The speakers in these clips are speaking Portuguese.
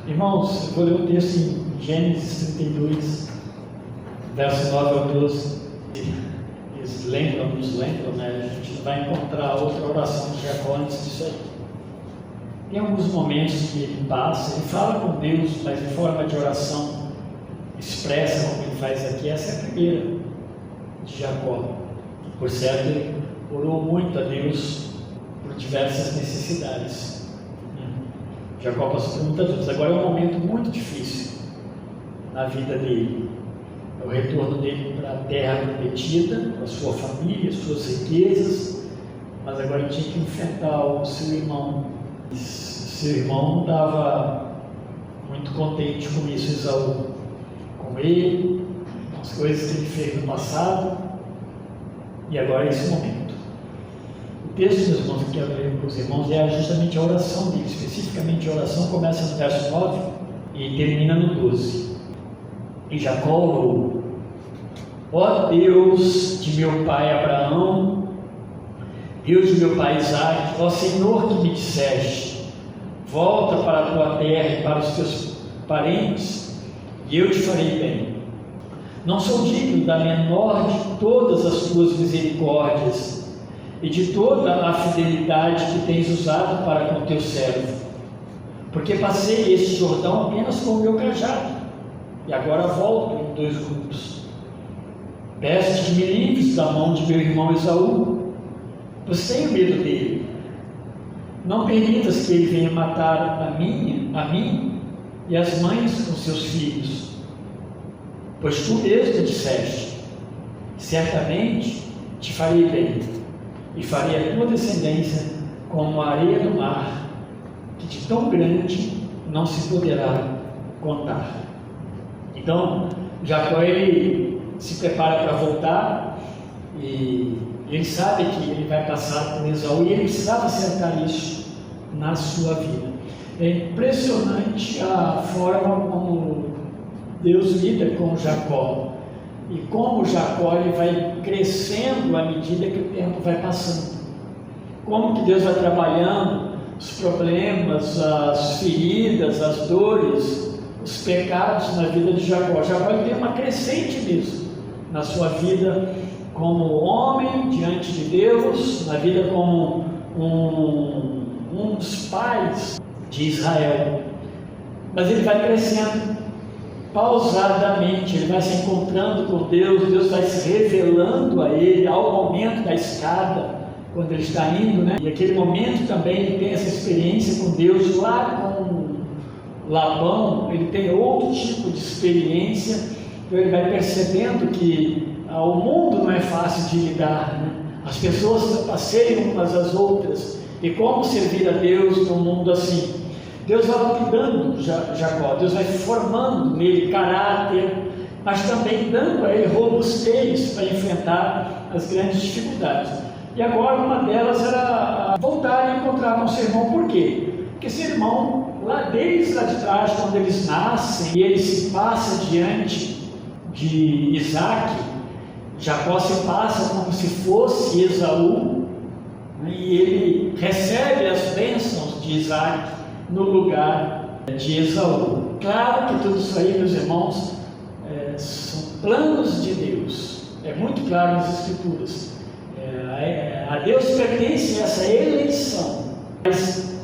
Irmãos, eu vou ler um texto em Gênesis 32, verso 9 ao 12. Eles nos lembram, né? A gente vai encontrar outra oração de Jacó antes disso aí. Tem alguns momentos que ele passa, ele fala com Deus, mas em forma de oração expressa, como ele faz aqui. Essa é a primeira de Jacó. Por certo, ele orou muito a Deus por diversas necessidades. Jacó passou por muitas vezes. Agora é um momento muito difícil na vida dele. É o retorno dele para a terra prometida, para a sua família, suas riquezas, mas agora ele tinha que enfrentar o seu irmão. Seu irmão não estava muito contente com isso, Esaú, com ele, com as coisas que ele fez no passado, e agora é esse momento. O texto, meus irmãos, que eu quero ler com os irmãos é justamente a oração dele, especificamente a oração começa no verso 9 e termina no 12. E Jacó orou: ó Deus de meu pai Abraão, Deus de meu pai Isaque, ó Senhor que me disseste, volta para a tua terra e para os teus parentes, e eu te farei bem. Não sou digno da menor de todas as tuas misericórdias e de toda a fidelidade que tens usado para com teu servo, porque passei este Jordão apenas com o meu cajado, e agora volto em 2 grupos. Peço que me livres da mão de meu irmão Esaú, pois tenho medo dele. Não permitas que ele venha matar a mim e as mães com seus filhos, pois tu mesmo disseste, certamente te farei bem, e farei a tua descendência como a areia do mar, que de tão grande não se poderá contar. Então, Jacó ele se prepara para voltar, e ele sabe que ele vai passar por Esaú, e ele precisava acertar isso na sua vida. É impressionante a forma como Deus lida com Jacó, e como Jacó ele vai crescendo à medida que o tempo vai passando. Como que Deus vai trabalhando os problemas, as feridas, as dores, os pecados na vida de Jacó. Jacó tem uma crescente nisso, na sua vida como homem diante de Deus, na vida como um dos pais de Israel. Mas ele vai crescendo pausadamente, ele vai se encontrando com Deus, Deus vai se revelando a ele ao momento da escada, quando ele está indo, né? E aquele momento também ele tem essa experiência com Deus. Lá com Labão, ele tem outro tipo de experiência, então ele vai percebendo que o mundo não é fácil de lidar, né? As pessoas passeiam umas às outras, e como servir a Deus num mundo assim? Deus vai lapidando Jacó, Deus vai formando nele caráter, mas também dando a ele robustez para enfrentar as grandes dificuldades. E agora uma delas era voltar e encontrar com seu irmão. Por quê? Porque seu irmão, desde lá de trás, quando eles nascem e ele se passa diante de Isaque, Jacó se passa como se fosse Esaú, né? E ele recebe as bênçãos de Isaque no lugar de Esaú. Claro que tudo isso aí, meus irmãos, são planos de Deus, é muito claro nas Escrituras. A Deus pertence essa eleição, mas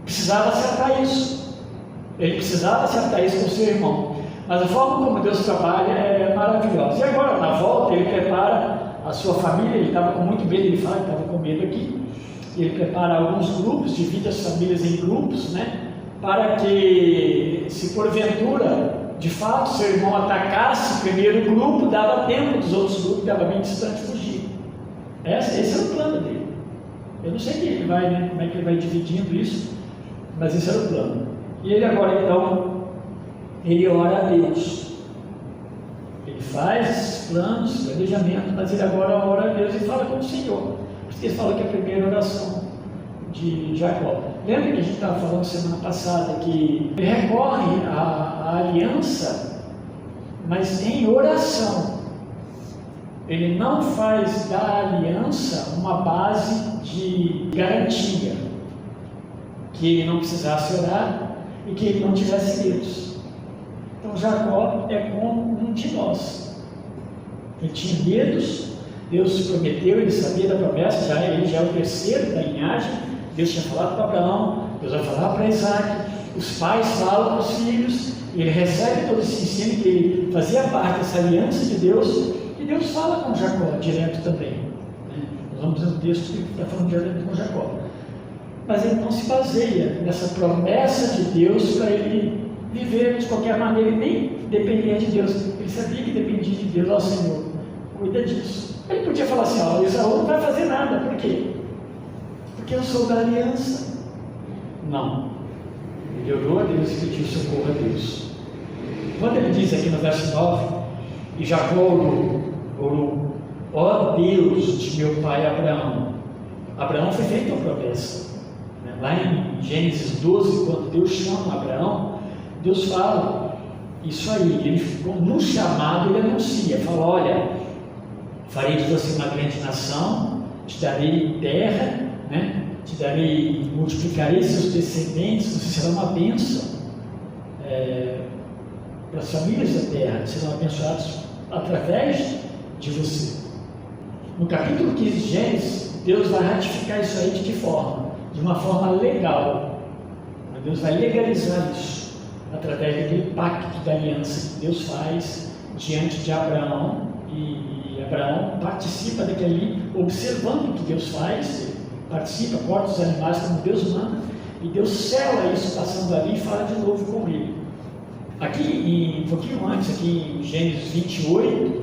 precisava acertar isso. Ele precisava acertar isso com o seu irmão, mas a forma como Deus trabalha é maravilhosa. E agora, na volta, ele prepara a sua família. Ele estava com muito medo, ele fala que estava com medo aqui. Ele prepara alguns grupos, divide as famílias em grupos, né? Para que, se porventura, de fato, seu irmão atacasse o primeiro grupo, dava tempo dos outros grupos que estavam bem distante fugir. Esse era o plano dele. Eu não sei como é que ele vai dividindo isso, mas esse era o plano. E ele agora, então, ele ora a Deus. Ele faz esses planos, planejamento, mas ele agora ora a Deus e fala com o Senhor. Por isso que ele fala que é a primeira oração de Jacó. Lembra que a gente estava falando semana passada que ele recorre à aliança, mas em oração. Ele não faz da aliança uma base de garantia, que ele não precisasse orar, e que ele não tivesse medos. Então Jacó é como um de nós. Ele tinha medos, Deus prometeu, ele sabia da promessa, ele já é o terceiro da linhagem. Deus tinha falado para Abraão, Deus vai falar para Isaac, os pais falam para os filhos, e ele recebe todo esse ensino que ele fazia parte dessa aliança de Deus, e Deus fala com Jacó direto também. Nós vamos ver um texto que está falando direto com Jacó. Mas ele não se baseia nessa promessa de Deus para ele viver de qualquer maneira, e nem depender de Deus. Ele sabia que dependia de Deus. Ó Senhor, cuida disso. Ele podia falar assim: ó, Esaú não vai fazer nada. Por quê? Porque eu sou da aliança. Não. Ele orou a Deus e pediu socorro a Deus. Quando ele diz aqui no verso 9: e Jacó orou, ó Deus de meu pai Abraão. Abraão foi feito a promessa. Lá em Gênesis 12, quando Deus chama Abraão, Deus fala isso aí. Ele, no chamado, ele anuncia, fala: olha, farei de você uma grande nação, te darei terra, te darei, multiplicarei seus descendentes, você será uma bênção para as famílias da terra, serão abençoados através de você. No capítulo 15 de Gênesis, Deus vai ratificar isso aí de que forma? De uma forma legal. Deus vai legalizar isso através daquele pacto da aliança que Deus faz diante de Abraão, e Abraão participa daquele, observando o que Deus faz, participa, corta os animais como Deus manda, e Deus sela isso passando ali e fala de novo com ele. Aqui, um pouquinho antes, aqui em Gênesis 28,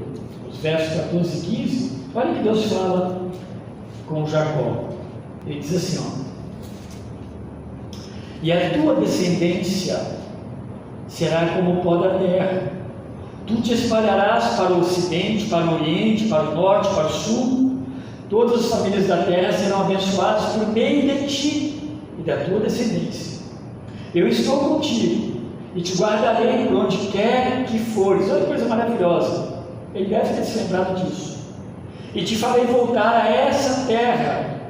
os versos 14 e 15, olha que Deus fala com Jacó. Ele diz assim, ó: e a tua descendência será como o pó da terra, tu te espalharás para o ocidente, para o oriente, para o norte, para o sul, todas as famílias da terra serão abençoadas por meio de ti e da tua descendência. Eu estou contigo e te guardarei por onde quer que fores. Olha que coisa maravilhosa, ele deve ter se lembrado disso. E te farei voltar a essa terra,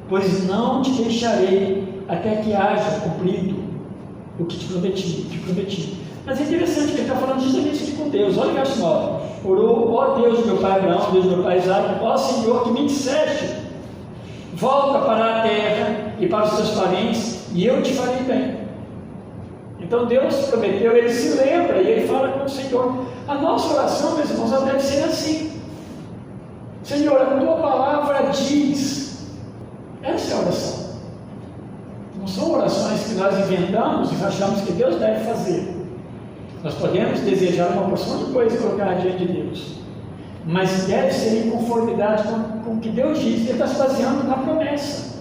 pois não te deixarei até que haja cumprido o que te prometi. Mas é interessante que ele está falando justamente aqui com Deus. Olha o verso 9: orou, ó Deus meu pai Abraão, Deus meu pai Isaac, ó Senhor, que me disseste: volta para a terra e para os teus parentes, e eu te farei bem. Então Deus prometeu, ele se lembra e ele fala com o Senhor. A nossa oração, meus irmãos, ela deve ser assim: Senhor, a tua palavra diz. Essa é a oração. Não são orações que nós inventamos e achamos que Deus deve fazer. Nós podemos desejar uma porção de coisas e colocar diante de Deus, mas deve ser em conformidade com o que Deus diz. Ele está se baseando na promessa.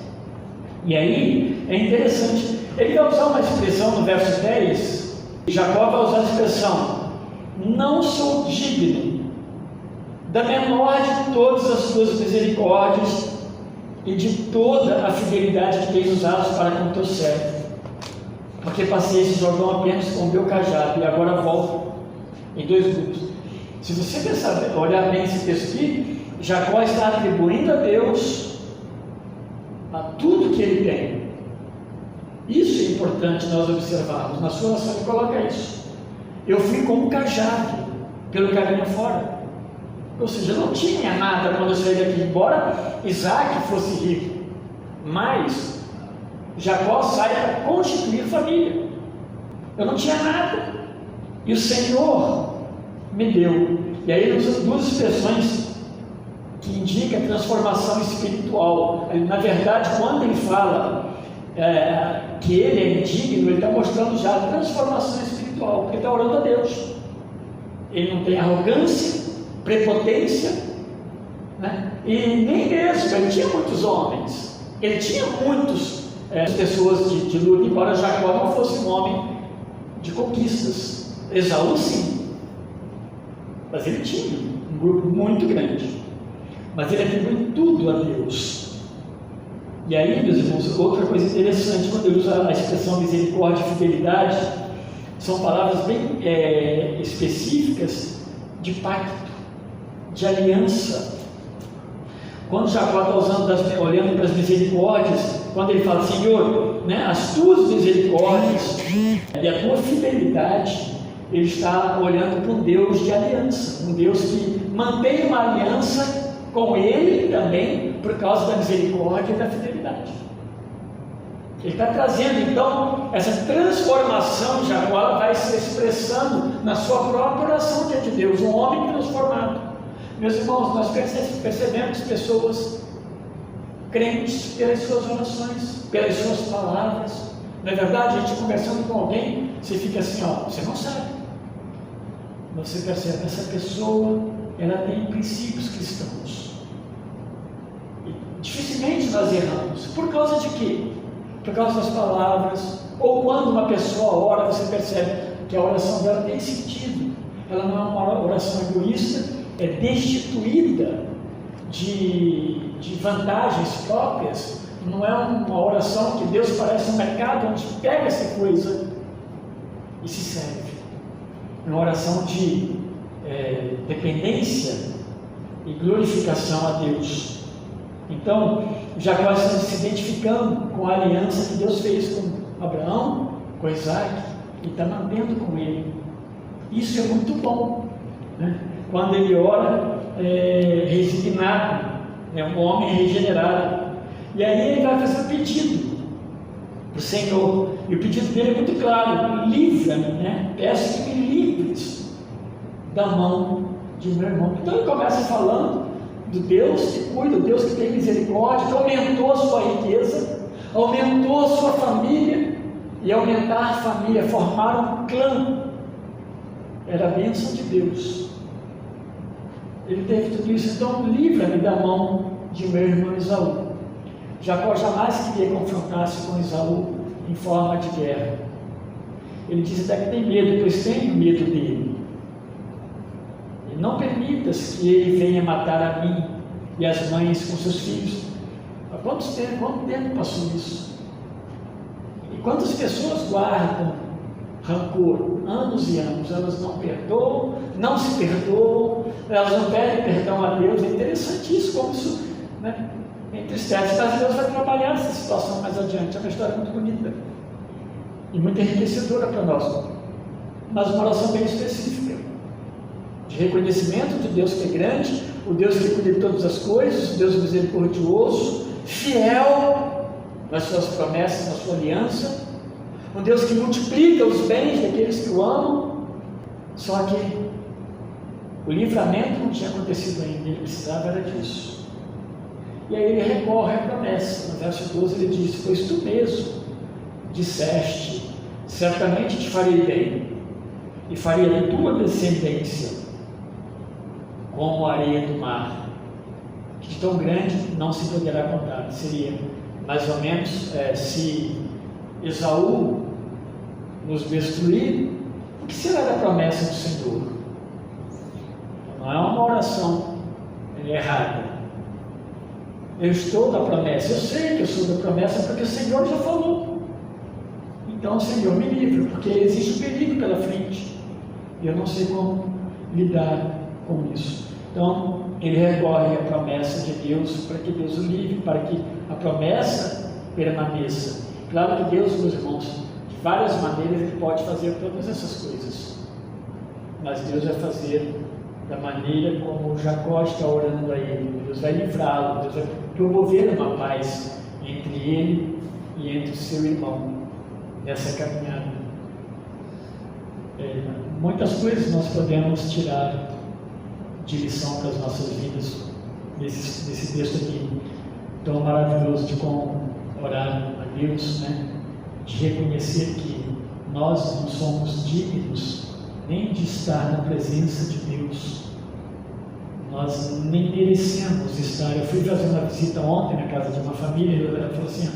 E aí é interessante, ele vai usar uma expressão no verso 10. Jacó vai usar a expressão: não sou digno da menor de todas as tuas misericórdias e de toda a fidelidade que tens usado para com o teu servo, porque passei esse Jordão apenas com o meu cajado e agora volto em dois grupos. Se você pensar, olhar bem esse texto aqui, Jacó está atribuindo a Deus a tudo que ele tem. Isso é importante nós observarmos. Na sua oração ele coloca isso: eu fui como um cajado pelo caminho fora. Ou seja, eu não tinha nada quando eu saí daqui, embora Isaac fosse rico, mas Jacó sai para constituir família. Eu não tinha nada e o Senhor me deu. E aí ele usa duas expressões que indicam a transformação espiritual. Na verdade, quando ele fala que ele é indigno, ele está mostrando já a transformação espiritual, porque ele está orando a Deus. Ele não tem arrogância, prepotência, e nem mesmo, ele tinha muitos homens, ele tinha muitas pessoas de luta, embora Jacó não fosse um homem de conquistas. Esaú sim, mas ele tinha um grupo muito grande, mas ele atribui tudo a Deus. E aí, meus irmãos, outra coisa interessante, quando ele usa a expressão misericórdia e fidelidade, são palavras bem específicas de pacto, de aliança. Quando Jacó está olhando para as misericórdias, quando ele fala, Senhor, né, as tuas misericórdias e a tua fidelidade, ele está olhando para um Deus de aliança, um Deus que mantém uma aliança com ele também, por causa da misericórdia e da fidelidade. Ele está trazendo, então, essa transformação, Jacó, ela vai se expressando na sua própria oração diante de Deus, um homem transformado. Meus irmãos, nós percebemos pessoas crentes pelas suas orações, pelas suas palavras. Não é verdade? A gente conversando com alguém, você fica assim, ó, você não sabe. Você percebe, essa pessoa, ela tem princípios cristãos. E dificilmente nós erramos. Por causa de quê? Por causa das palavras. Ou quando uma pessoa ora, você percebe que a oração dela tem sentido. Ela não é uma oração egoísta, é destituída de vantagens próprias. Não é uma oração que Deus parece um mercado onde pega essa coisa e se serve. É uma oração de dependência e glorificação a Deus. Então, Jacó está se identificando com a aliança que Deus fez com Abraão, com Isaac, e está mantendo com ele. Isso é muito bom, né? Quando ele ora resignado, um homem regenerado. E aí ele vai fazer um pedido para o Senhor, e o pedido dele é muito claro: livra-me, né? Peço que me livres da mão de meu irmão. Então ele começa falando do Deus que cuida, do Deus que tem misericórdia, que aumentou a sua riqueza, aumentou a sua família, e aumentar a família, formar um clã, era a bênção de Deus. Ele teve tudo isso. Então livra-me da mão de meu irmão Esaú. Jacó jamais queria confrontar-se com Esaú em forma de guerra. Ele diz até que tem medo, pois tenho medo dele. E não permitas que ele venha matar a mim e as mães com seus filhos. Há quanto tempo passou isso? E quantas pessoas guardam rancor? Anos e anos. Elas não perdoam, não se perdoam, elas não pedem perdão a Deus. É interessante isso, como isso, né, entristece. Mas Deus vai trabalhar essa situação mais adiante. É uma história muito bonita e muito enriquecedora para nós, mas uma oração bem específica, de reconhecimento de Deus que é grande, o Deus que cuida de todas as coisas, o Deus misericordioso, fiel nas suas promessas, na sua aliança, um Deus que multiplica os bens daqueles que o amam. Só que o livramento não tinha acontecido ainda, ele precisava era disso. E aí ele recorre à promessa. No verso 12 ele diz: pois tu mesmo disseste, certamente te farei bem, e farei a tua descendência como a areia do mar, que de tão grande não se poderá contar. Seria mais ou menos, se Esaú nos destruir, o que será da promessa do Senhor? Não é uma oração errada. Eu estou da promessa, eu sei que eu sou da promessa, porque o Senhor já falou. Então, Senhor, me livre, porque existe um perigo pela frente, e eu não sei como lidar com isso. Então, ele recorre à promessa de Deus, para que Deus o livre, para que a promessa permaneça. Claro que Deus, meus irmãos, de várias maneiras Ele pode fazer todas essas coisas, mas Deus vai fazer da maneira como Jacó está orando a Ele. Deus vai livrá-lo, Deus vai promover uma paz entre ele e entre o seu irmão nessa caminhada. Muitas coisas nós podemos tirar de lição para as nossas vidas desse texto aqui tão maravilhoso, de como orar a Deus, né? De reconhecer que nós não somos dignos nem de estar na presença de Deus. Nós nem merecemos estar. Eu fui fazer uma visita ontem na casa de uma família, ela falou assim,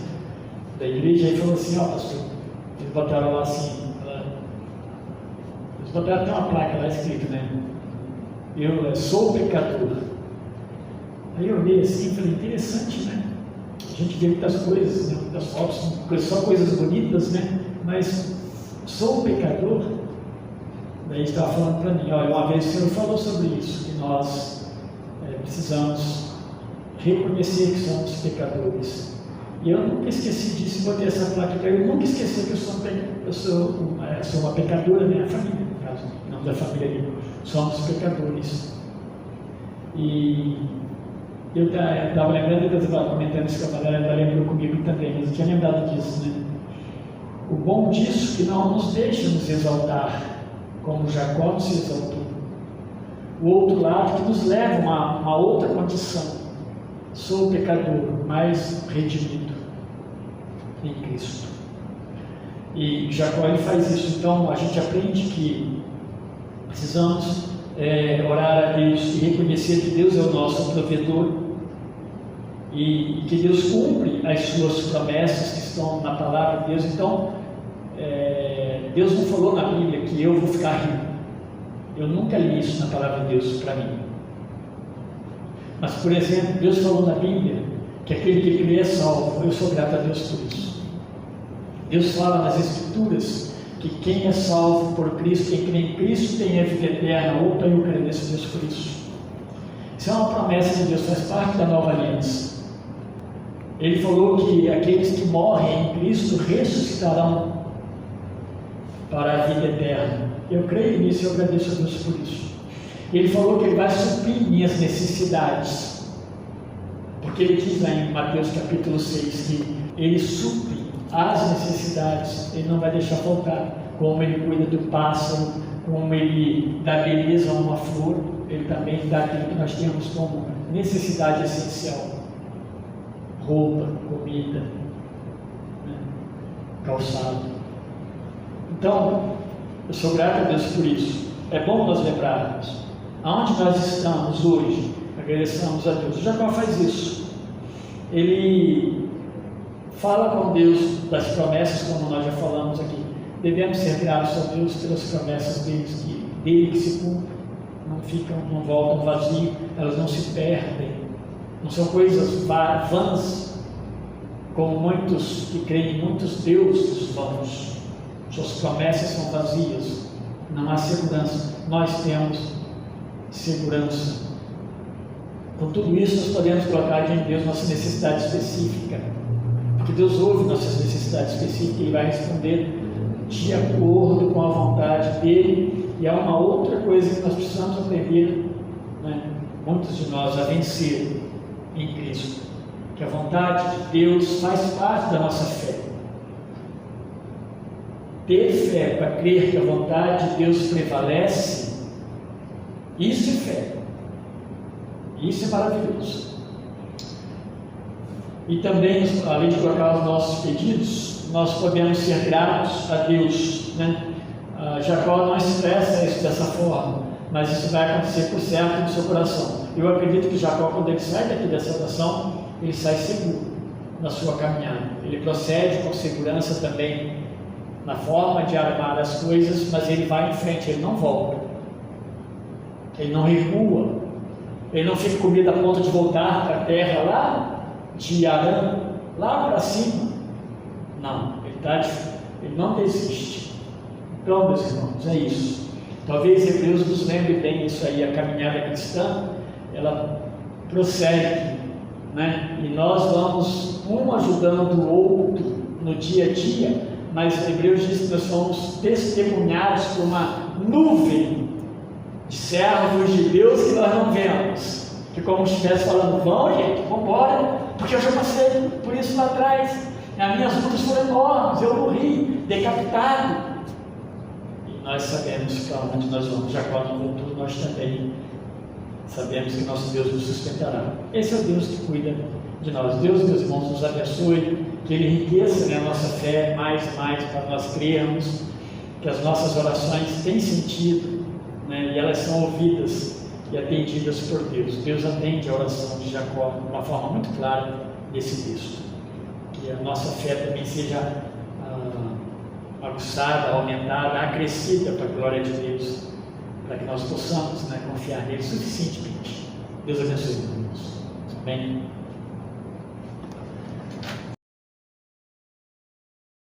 da igreja, e falou assim: ó, pastor, eles botaram lá assim, eles botaram até uma placa lá escrito, né? Eu sou pecador. Aí eu olhei assim e falei: interessante, né? A gente vê muitas coisas, né? Muitas fotos, só coisas bonitas, né? Mas sou pecador. Daí ele estava falando para mim: olha, uma vez o Senhor falou sobre isso, que nós precisamos reconhecer que somos pecadores E eu nunca esqueci disso, botei essa placa para ele. Eu nunca esqueci que eu sou uma pecadora, minha família, no caso, não da família dele. Somos pecadores. E eu estava lembrando, depois eu estava comentando isso com a Valéria, ela lembrou comigo também, mas eu tinha lembrado disso, né? O bom disso é que não nos deixa nos exaltar, como Jacó se exaltou. O outro lado que nos leva a uma outra condição. Sou pecador, mas redimido em Cristo. E Jacó ele faz isso. Então a gente aprende que precisamos orar a Deus e reconhecer que Deus é o nosso provedor e que Deus cumpre as suas promessas que estão na palavra de Deus. Então Deus não falou na Bíblia que eu vou ficar rico. Eu nunca li isso na palavra de Deus para mim. Mas, por exemplo, Deus falou na Bíblia que aquele que crê é salvo. Eu sou grato a Deus por isso. Deus fala nas Escrituras que quem é salvo por Cristo, quem crê em Cristo tem a vida eterna. Opa, eu agradeço a Deus por isso. Isso é uma promessa de Deus, faz parte da nova aliança. Ele falou que aqueles que morrem em Cristo ressuscitarão para a vida eterna. Eu creio nisso e eu agradeço a Deus por isso. Ele falou que Ele vai suprir minhas necessidades, porque Ele diz lá em Mateus capítulo 6 que Ele supre as necessidades, Ele não vai deixar faltar. Como Ele cuida do pássaro, como Ele dá beleza a uma flor, Ele também dá aquilo que nós temos como necessidade essencial: roupa, comida, né? Calçado. Então, eu sou grato a Deus por isso. É bom nós lembrarmos aonde nós estamos hoje. Agradeçamos a Deus. O Jacó faz isso. Ele fala com Deus das promessas, como nós já falamos aqui. Devemos ser gratos a Deus pelas promessas dele que se cumprem, não voltam vazias, elas não se perdem, não são coisas vãs, como muitos que creem em muitos deuses vãos. Suas promessas são vazias, não há segurança. Nós temos segurança. Com tudo isso, nós podemos colocar diante de Deus nossa necessidade específica, porque Deus ouve nossas necessidades específicas e Ele vai responder de acordo com a vontade dEle. E é uma outra coisa que nós precisamos aprender, né? Muitos de nós, a vencer em Cristo, que a vontade de Deus faz parte da nossa fé. Ter fé para crer que a vontade de Deus prevalece, isso é fé. Isso é maravilhoso. E também, além de colocar os nossos pedidos, nós podemos ser gratos a Deus, né? Jacó não expressa isso dessa forma, mas isso vai acontecer por certo no seu coração. Eu acredito que Jacó, quando ele sai daqui dessa oração, ele sai seguro na sua caminhada. Ele procede com segurança também na forma de armar as coisas, mas ele vai em frente, ele não volta, ele não recua, ele não fica com medo a ponto de voltar para a terra lá de Arã, lá para cima. Não, ele não desiste. Então, meus irmãos, é isso. Talvez Hebreus nos lembre bem isso aí. A caminhada cristã, ela prossegue, né? E nós vamos um ajudando o outro no dia a dia, mas Hebreus diz que nós somos testemunhados por uma nuvem de servos de Deus que nós não vemos, que como se estivesse falando: vão, gente, vamos embora, porque eu já passei por isso lá atrás, as minhas lutas foram enormes, eu morri decapitado. E nós sabemos para onde nós vamos. Jacó não voltou, nós também sabemos que nosso Deus nos sustentará. Esse é o Deus que cuida de nós. Deus, meus irmãos, nos abençoe, que Ele enriqueça a nossa fé mais e mais para nós crermos que as nossas orações têm sentido, né? E elas são ouvidas e atendidas por Deus. Deus atende a oração de Jacó de uma forma muito clara nesse texto. Que a nossa fé também seja aguçada, aumentada, acrescida para a glória de Deus, para que nós possamos, né, confiar nele suficientemente. Deus abençoe, irmãos. Amém.